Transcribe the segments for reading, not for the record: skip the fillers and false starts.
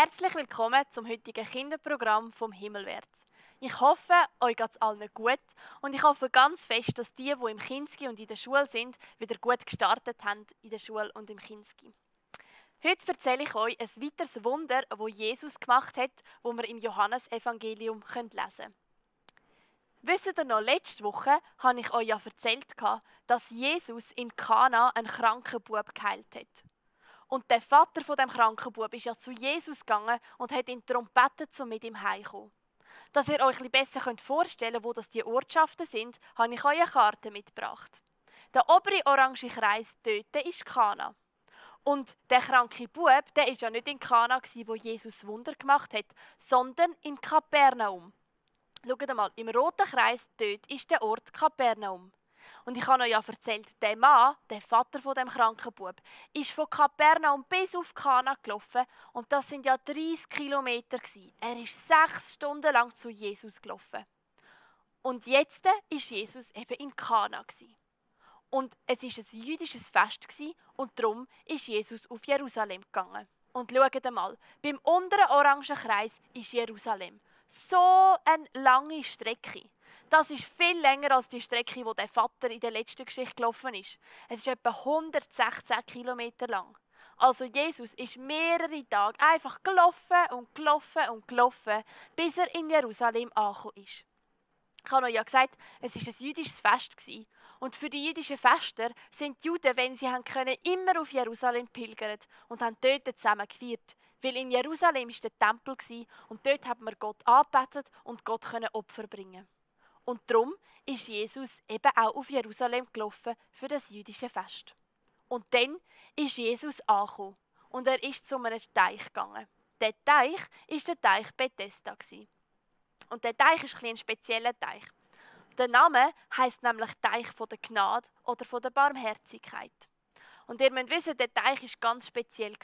Herzlich willkommen zum heutigen Kinderprogramm vom Himmelwärts. Ich hoffe, euch geht es allen gut und ich hoffe ganz fest, dass die im Kinski und in der Schule sind, wieder gut gestartet haben in der Schule und im Kinski. Heute erzähle ich euch ein weiteres Wunder, das Jesus gemacht hat, das wir im Johannesevangelium lesen können. Wisst ihr noch, letzte Woche habe ich euch ja erzählt, dass Jesus in Kana einen kranken Bub geheilt hat. Und der Vater von dem kranken Bub ist ja zu Jesus gegangen und hat ihn trompetet, um mit ihm heimzukommen. Dass ihr euch ein bisschen besser vorstellen könnt, wo das die Ortschaften sind, habe ich euch eine Karte mitgebracht. Der obere orange Kreis dort ist Kana. Und der kranke Bub, der war ja nicht in Kana, wo Jesus Wunder gemacht hat, sondern in Kapernaum. Schaut mal, im roten Kreis dort ist der Ort Kapernaum. Und ich habe euch ja erzählt, der Mann, der Vater von dem kranken Bub, ist von Kapernaum bis auf Kana gelaufen und das sind ja 30 Kilometer gewesen. Er ist 6 Stunden lang zu Jesus gelaufen. Und jetzt ist Jesus eben in Kana gewesen. Und es ist ein jüdisches Fest gewesen, und darum ist Jesus auf Jerusalem gegangen. Und schaut mal, beim unteren orangen Kreis ist Jerusalem. So eine lange Strecke. Das ist viel länger als die Strecke, die der Vater in der letzten Geschichte gelaufen ist. Es ist etwa 116 Kilometer lang. Also Jesus ist mehrere Tage einfach gelaufen und gelaufen und gelaufen, bis er in Jerusalem angekommen ist. Ich habe euch ja gesagt, es war ein jüdisches Fest. Und für die jüdischen Fester sind die Juden, wenn sie können, immer auf Jerusalem pilgert und haben dort zusammen gefeiert. Weil in Jerusalem war der Tempel und dort hat man Gott angebetet und Gott Opfer bringen. Und darum ist Jesus eben auch auf Jerusalem gelaufen für das jüdische Fest. Und dann ist Jesus angekommen und er ist zu einem Teich gegangen. Der Teich war der Teich Bethesda. Und der Teich ist ein spezieller Teich. Der Name heisst nämlich Teich von der Gnade oder von der Barmherzigkeit. Und ihr müsst wissen, der Teich war ganz speziell.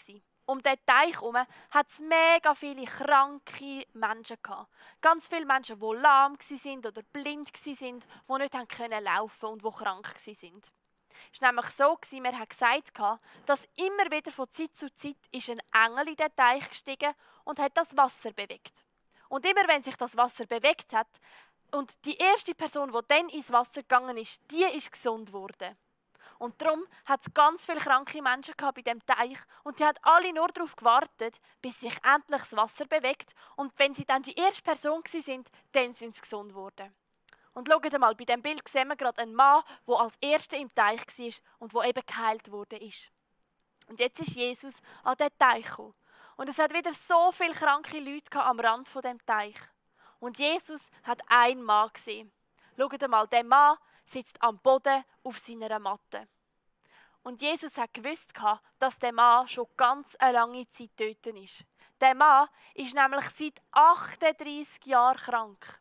Um diesen Teich herum hat es mega viele kranke Menschen gehabt. Ganz viele Menschen, die lahm waren oder blind waren, die nicht laufen konnten und die krank waren. Es war nämlich so, man hat gesagt, dass immer wieder von Zeit zu Zeit ist ein Engel in den Teich gestiegen und hat das Wasser bewegt. Und immer wenn sich das Wasser bewegt hat und die erste Person, die dann ins Wasser gegangen ist, die ist gesund geworden. Und darum hat es ganz viele kranke Menschen bei diesem Teich und die haben alle nur darauf gewartet, bis sich endlich das Wasser bewegt. Und wenn sie dann die erste Person waren, dann sind sie gesund geworden. Und schaut mal, bei diesem Bild sehen wir gerade einen Mann, der als Erster im Teich war und der eben geheilt wurde. Und jetzt ist Jesus an diesen Teich gekommen. Und es hat wieder so viele kranke Leute am Rand von dem Teich. Und Jesus hat einen Mann gesehen. Schaut mal, der Mann sitzt am Boden auf seiner Matte. Und Jesus hat gewusst, dass der Mann schon ganz eine lange Zeit dort ist. Der Mann ist nämlich seit 38 Jahren krank.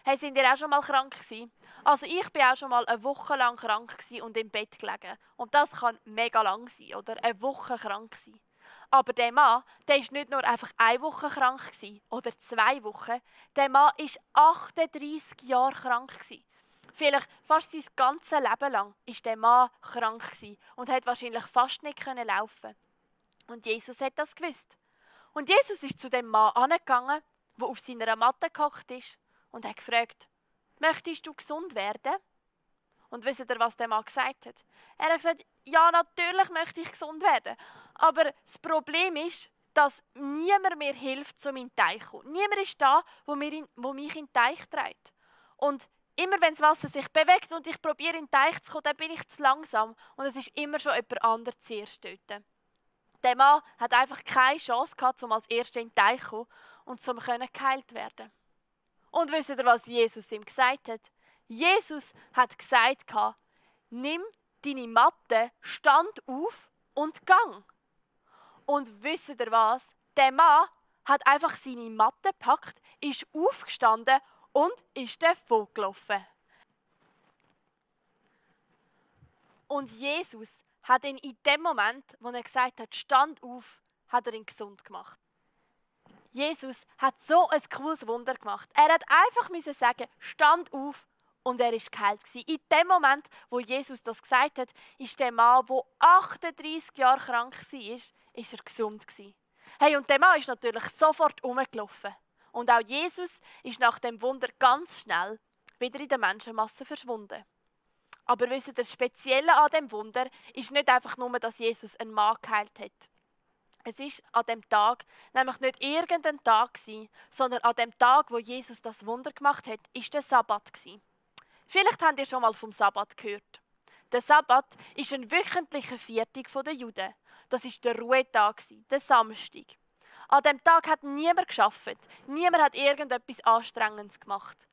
Hey, sind ihr auch schon mal krank gewesen? Also ich bin auch schon mal eine Woche lang krank und im Bett gelegen. Und das kann mega lang sein, oder? Eine Woche krank sein. Aber der Mann, der ist nicht nur einfach eine Woche krank gewesen, oder 2 Wochen. Der Mann ist 38 Jahre krank gewesen. Vielleicht fast sein ganzes Leben lang war der Mann krank und hat wahrscheinlich fast nicht laufen. Und Jesus hat das gewusst. Und Jesus ist zu dem Mann angegangen, der auf seiner Matte gehockt ist, und hat gefragt: «Möchtest du gesund werden?» Und wisst ihr, was der Mann gesagt hat? Er hat gesagt: «Ja, natürlich möchte ich gesund werden. Aber das Problem ist, dass niemand mir hilft, zu meinem Teich zu kommen. Niemand ist da, wo mich in den Teich trägt. Und immer wenn das Wasser sich bewegt und ich probiere in den Teich zu kommen, dann bin ich zu langsam und es ist immer schon jemand anderes zuerst dort.» Der Mann hat einfach keine Chance gehabt, um als Erster in den Teich zu kommen und um geheilt werden. Und wisst ihr, was Jesus ihm gesagt hat? Jesus hat gesagt: «Nimm deine Matte, stand auf und gang.» Und wisst ihr was? Der Mann hat einfach seine Matte gepackt, ist aufgestanden und ist davon gelaufen. Und Jesus hat ihn in dem Moment, wo er gesagt hat, «Stand auf», hat er ihn gesund gemacht. Jesus hat so ein cooles Wunder gemacht. Er hat einfach sagen: «Stand auf», und er ist geheilt gewesen. In dem Moment, wo Jesus das gesagt hat, ist der Mann, der 38 Jahre krank war, ist er gesund gewesen. Hey, und der Mann ist natürlich sofort rumgelaufen. Und auch Jesus ist nach dem Wunder ganz schnell wieder in der Menschenmasse verschwunden. Aber wisst ihr, das Spezielle an dem Wunder ist nicht einfach nur, dass Jesus einen Mann geheilt hat. Es ist an dem Tag nämlich nicht irgendein Tag gewesen, sondern an dem Tag, wo Jesus das Wunder gemacht hat, ist der Sabbat gewesen. Vielleicht habt ihr schon mal vom Sabbat gehört. Der Sabbat ist ein wöchentlicher Viertag der Juden. Das ist der Ruhetag, der Samstag. An dem Tag hat niemand gearbeitet. Niemand hat irgendetwas Anstrengendes gemacht.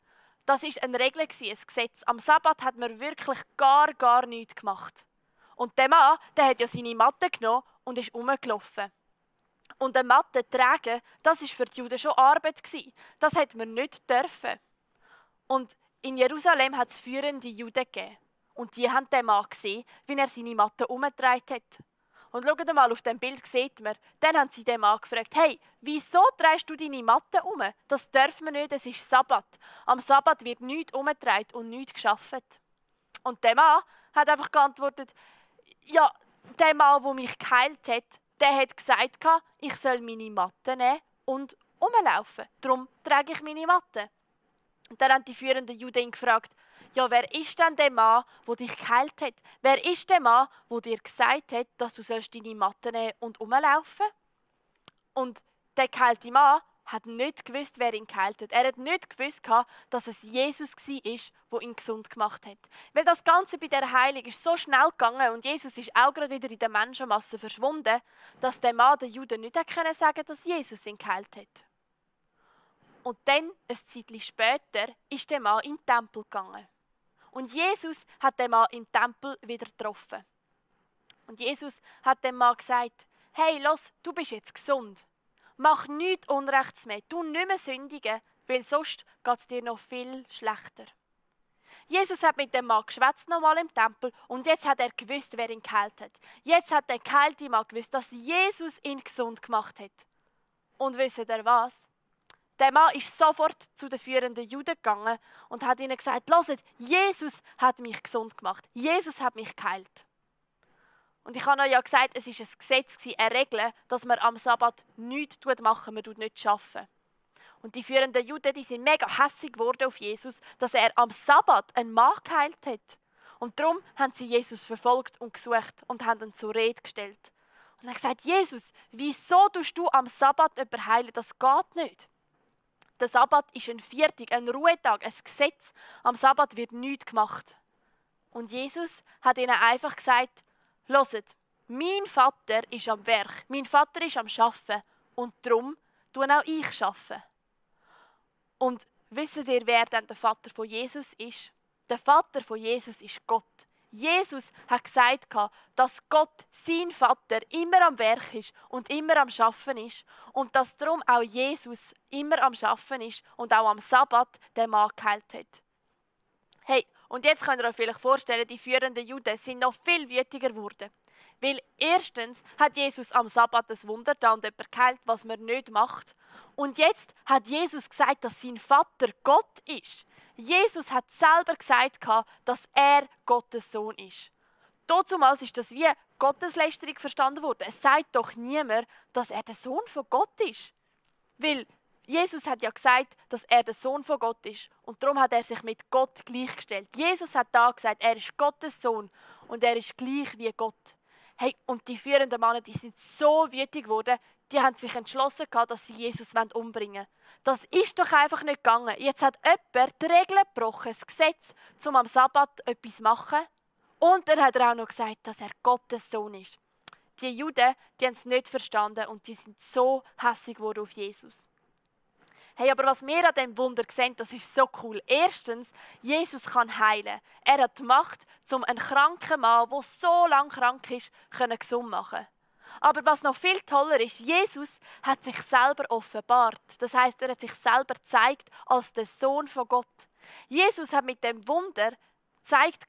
Das ist eine Regel, ein Gesetz. Am Sabbat hat man wirklich gar nichts gemacht. Und der Mann, der hat ja seine Matte genommen und ist rumgelaufen. Und eine Matte tragen, das war für die Juden schon Arbeit. Das hat man nicht dürfen. Und in Jerusalem hat es führende Juden gegeben. Und die haben den Mann gesehen, wie er seine Matte herumgetragen hat. Und schaut mal, auf dem Bild sieht man, dann haben sie den Mann gefragt, hey, wieso trägst du deine Matte um? Das dürfen wir nicht, es ist Sabbat. Am Sabbat wird nichts umgetragen und nichts geschaffen. Und der Mann hat einfach geantwortet, ja, der Mann, der mich geheilt hat, der hat gesagt, ich soll meine Matte nehmen und rumlaufen. Darum trage ich meine Matte. Und dann haben die führenden Juden ihn gefragt, ja, wer ist denn der Mann, der dich geheilt hat? Wer ist der Mann, der dir gesagt hat, dass du deine Matte nehmen und rumlaufen? Und der geheilte Mann hat nicht gewusst, wer ihn geheilt hat. Er hat nicht gewusst, dass es Jesus war, der ihn gesund gemacht hat. Weil das Ganze bei der Heilung ist so schnell gegangen und Jesus ist auch gerade wieder in der Menschenmasse verschwunden, dass der Mann den Juden nicht sagen konnte, dass Jesus ihn geheilt hat. Und dann, ein Zeitchen später, ist der Mann in den Tempel gegangen. Und Jesus hat den Mann im Tempel wieder getroffen. Und Jesus hat dem Mann gesagt, hey, los, du bist jetzt gesund. Mach nichts Unrechts mehr, tu nicht mehr sündigen, weil sonst geht es dir noch viel schlechter. Jesus hat mit dem Mann geschwätzt nochmal im Tempel und jetzt hat er gewusst, wer ihn geheilt hat. Jetzt hat der geheilte Mann gewusst, dass Jesus ihn gesund gemacht hat. Und wisst ihr was? Der Mann ist sofort zu den führenden Juden gegangen und hat ihnen gesagt, hört, Jesus hat mich gesund gemacht. Jesus hat mich geheilt. Und ich habe euch ja gesagt, es war ein Gesetz, eine Regel, dass man am Sabbat nichts machen, man tut nicht arbeiten. Und die führenden Juden, die sind mega hässig geworden auf Jesus, dass er am Sabbat einen Mann geheilt hat. Und darum haben sie Jesus verfolgt und gesucht und haben ihn zur Rede gestellt. Und er hat gesagt, Jesus, wieso tust du am Sabbat jemanden heilen? Das geht nicht. Der Sabbat ist ein Viertag, ein Ruhetag, ein Gesetz. Am Sabbat wird nichts gemacht. Und Jesus hat ihnen einfach gesagt, hört, mein Vater ist am Werk, mein Vater ist am Arbeiten und darum tue auch ich arbeiten. Und wisst ihr, wer denn der Vater von Jesus ist? Der Vater von Jesus ist Gott. Jesus hat gesagt, dass Gott, sein Vater, immer am Werk ist und immer am Arbeiten ist und dass darum auch Jesus immer am Arbeiten ist und auch am Sabbat den Mann geheilt hat. Hey, und jetzt könnt ihr euch vielleicht vorstellen, die führenden Juden sind noch viel wütiger geworden. Weil erstens hat Jesus am Sabbat ein Wunder getan und jemanden geheilt, was man nicht macht. Und jetzt hat Jesus gesagt, dass sein Vater Gott ist. Jesus hat selber gesagt, dass er Gottes Sohn ist. Damals ist das wie Gotteslästerung verstanden worden. Es sagt doch niemand, dass er der Sohn von Gott ist. Weil Jesus hat ja gesagt, dass er der Sohn von Gott ist. Und darum hat er sich mit Gott gleichgestellt. Jesus hat da gesagt, er ist Gottes Sohn und er ist gleich wie Gott. Hey, und die führenden Männer, die sind so wütig geworden, die haben sich entschlossen, dass sie Jesus umbringen wollen. Das ist doch einfach nicht gegangen. Jetzt hat jemand die Regeln gebrochen, das Gesetz, um am Sabbat etwas zu machen. Und dann hat er auch noch gesagt, dass er Gottes Sohn ist. Die Juden, die haben es nicht verstanden und die sind so hässig geworden auf Jesus. Hey, aber was wir an diesem Wunder sehen, das ist so cool. Erstens, Jesus kann heilen. Er hat die Macht, um einen kranken Mann, der so lange krank ist, gesund machen. Aber was noch viel toller ist, Jesus hat sich selber offenbart. Das heißt, er hat sich selber gezeigt als der Sohn von Gott. Jesus hat mit dem Wunder gezeigt,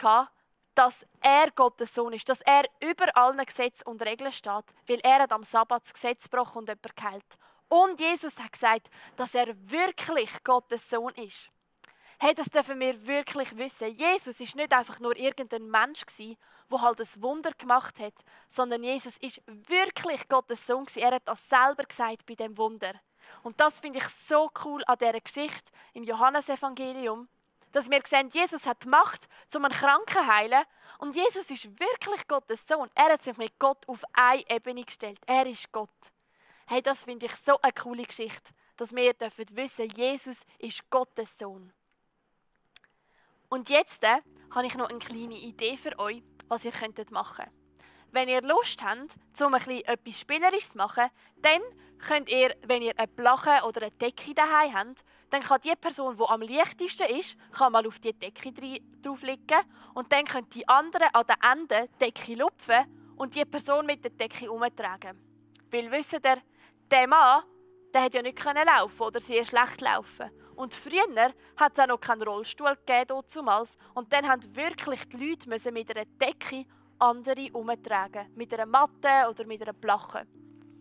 dass er Gottes Sohn ist, dass er über allen Gesetzen und Regeln steht, weil er hat am Sabbat das Gesetz gebrochen und jemanden geheilt. Und Jesus hat gesagt, dass er wirklich Gottes Sohn ist. Hey, das dürfen wir wirklich wissen. Jesus ist nicht einfach nur irgendein Mensch gewesen, der halt ein Wunder gemacht hat, sondern Jesus ist wirklich Gottes Sohn gewesen. Er hat das selber gesagt bei dem Wunder. Und das finde ich so cool an dieser Geschichte im Johannesevangelium, dass wir sehen, Jesus hat die Macht, um einen Kranken zu heilen. Und Jesus ist wirklich Gottes Sohn. Er hat sich mit Gott auf eine Ebene gestellt. Er ist Gott. Hey, das finde ich so eine coole Geschichte, dass wir wissen, Jesus ist Gottes Sohn. Und jetzt habe ich noch eine kleine Idee für euch, was ihr machen könnt. Wenn ihr Lust habt, um etwas Spielerisches zu machen, dann könnt ihr, wenn ihr eine Plache oder eine Decke daheim habt, dann kann die Person, die am leichtesten ist, kann mal auf die Decke drauf liegen und dann können die anderen an den Enden die Decke lupfen und die Person mit der Decke umtragen. Weil, wisst ihr, der Mann, der hat ja nicht laufen oder sehr schlecht laufen. Und früher hat es auch noch keinen Rollstuhl gegeben, damals. Und dann mussten wirklich die Leute mit einer Decke andere umtragen. Mit einer Matte oder mit einer Plache.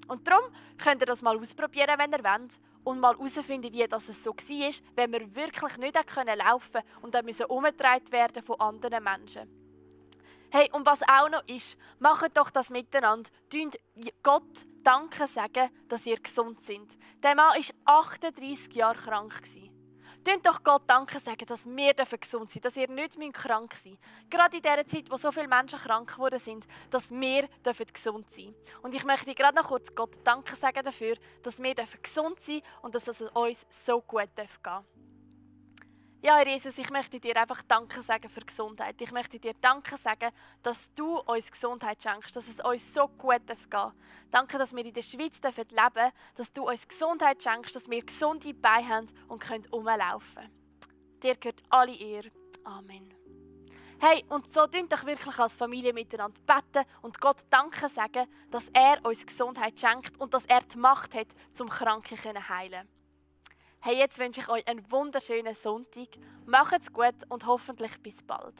Und darum könnt ihr das mal ausprobieren, wenn ihr wollt. Und mal herausfinden, wie das so war, wenn wir wirklich nicht laufen konnten und dann umgetragen werden von anderen Menschen. Hey, und was auch noch ist, macht doch das miteinander. Tönt Gott Danke sagen, dass ihr gesund sind. Der Mann war 38 Jahre krank. Tönt doch Gott Danke sagen, dass wir gesund sind, dass ihr nicht krank sein müsst. Gerade in dieser Zeit, wo so viele Menschen krank geworden sind, dass wir gesund sein dürfen. Und ich möchte gerade noch kurz Gott Danke sagen dafür, dass wir gesund sein dürfen und dass es uns so gut gehen darf. Ja, Herr Jesus, ich möchte dir einfach Danke sagen für Gesundheit. Ich möchte dir Danke sagen, dass du uns Gesundheit schenkst, dass es uns so gut gehen darf. Danke, dass wir in der Schweiz leben dürfen, dass du uns Gesundheit schenkst, dass wir gesunde Beine haben und können rumlaufen. Dir gehört alle Ehre. Amen. Hey, und so tun doch wirklich als Familie miteinander beten und Gott Danke sagen, dass er uns Gesundheit schenkt und dass er die Macht hat, zum Kranken zu heilen. Hey, jetzt wünsche ich euch einen wunderschönen Sonntag. Macht's gut und hoffentlich bis bald.